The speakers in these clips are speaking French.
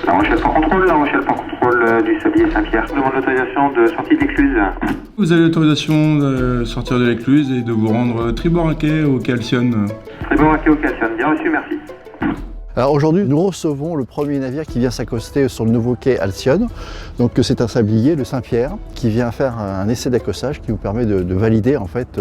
La Rochelle pour contrôle du Sablier Saint-Pierre. Je demande l'autorisation de sortie de l'écluse. Vous avez l'autorisation de sortir de l'écluse et de vous rendre tribord à quai au quai Alcyone. Tribord à quai au quai Alcyone. Bien reçu, merci. Alors aujourd'hui, nous recevons le premier navire qui vient s'accoster sur le nouveau quai Alcyone. Donc c'est un sablier, le Saint-Pierre, qui vient faire un essai d'accostage qui nous permet de valider en fait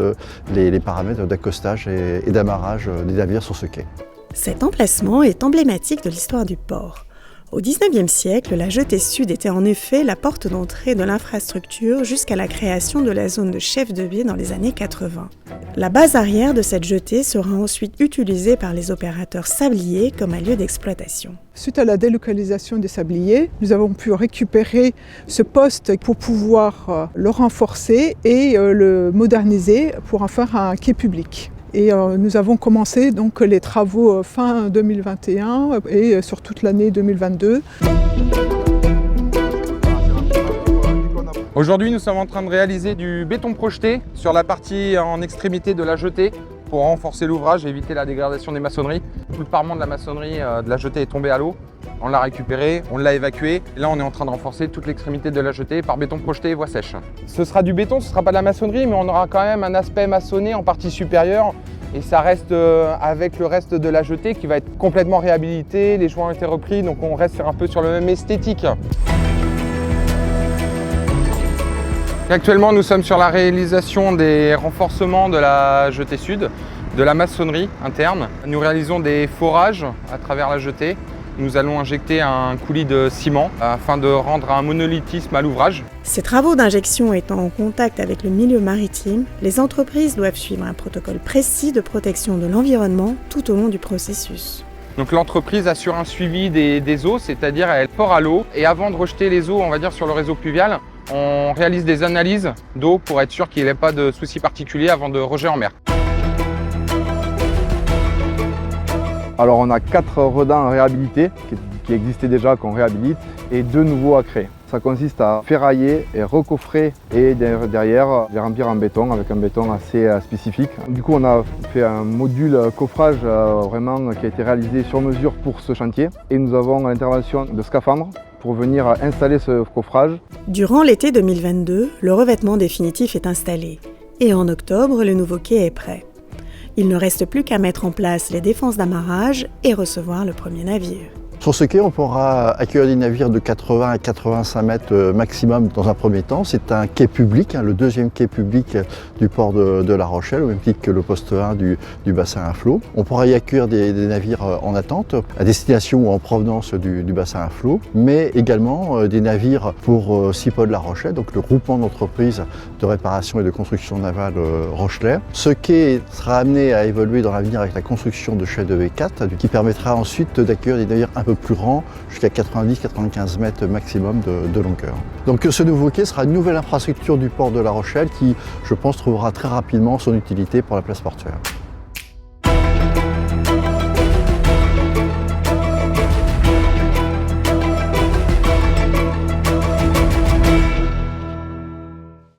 les paramètres d'accostage et d'amarrage des navires sur ce quai. Cet emplacement est emblématique de l'histoire du port. Au XIXe siècle, la jetée sud était en effet la porte d'entrée de l'infrastructure jusqu'à la création de la zone de chef de baie dans les années 80. La base arrière de cette jetée sera ensuite utilisée par les opérateurs sabliers comme un lieu d'exploitation. Suite à la délocalisation des sabliers, nous avons pu récupérer ce poste pour pouvoir le renforcer et le moderniser pour en faire un quai public. Et nous avons commencé donc les travaux fin 2021 et sur toute l'année 2022. Aujourd'hui, nous sommes en train de réaliser du béton projeté sur la partie en extrémité de la jetée pour renforcer l'ouvrage et éviter la dégradation des maçonneries. Tout le parement de la maçonnerie de la jetée est tombé à l'eau. On l'a récupéré, on l'a évacué. Et là, on est en train de renforcer toute l'extrémité de la jetée par béton projeté et voie sèche. Ce sera du béton, ce ne sera pas de la maçonnerie, mais on aura quand même un aspect maçonné en partie supérieure. Et ça reste avec le reste de la jetée qui va être complètement réhabilité. Les joints ont été repris, donc on reste un peu sur le même esthétique. Actuellement, nous sommes sur la réalisation des renforcements de la jetée sud, de la maçonnerie interne. Nous réalisons des forages à travers la jetée. Nous allons injecter un coulis de ciment afin de rendre un monolithisme à l'ouvrage. Ces travaux d'injection étant en contact avec le milieu maritime, les entreprises doivent suivre un protocole précis de protection de l'environnement tout au long du processus. Donc l'entreprise assure un suivi des eaux, c'est-à-dire elle port à l'eau et avant de rejeter les eaux, on va dire sur le réseau pluvial, on réalise des analyses d'eau pour être sûr qu'il n'y ait pas de soucis particuliers avant de rejet en mer. Alors on a 4 redans à réhabiliter, qui existaient déjà, qu'on réhabilite, et 2 nouveaux à créer. Ça consiste à ferrailler et recoffrer et derrière les remplir en béton avec un béton assez spécifique. Du coup on a fait un module coffrage vraiment qui a été réalisé sur mesure pour ce chantier et nous avons l'intervention de scaphandres pour venir installer ce coffrage. Durant l'été 2022, le revêtement définitif est installé et en octobre, le nouveau quai est prêt. Il ne reste plus qu'à mettre en place les défenses d'amarrage et recevoir le premier navire. Sur ce quai, on pourra accueillir des navires de 80 à 85 mètres maximum dans un premier temps. C'est un quai public, le deuxième quai public du port de La Rochelle, au même titre que le poste 1 du bassin à flot. On pourra y accueillir des navires en attente, à destination ou en provenance du bassin à flot, mais également des navires pour SIPOD La Rochelle, donc le groupement d'entreprises de réparation et de construction navale rochelais. Ce quai sera amené à évoluer dans l'avenir avec la construction de chefs de V4, qui permettra ensuite d'accueillir des navires un peu plus grands, jusqu'à 90-95 mètres maximum de longueur. Donc ce nouveau quai sera une nouvelle infrastructure du port de La Rochelle qui, je pense, trouvera très rapidement son utilité pour la place portuaire.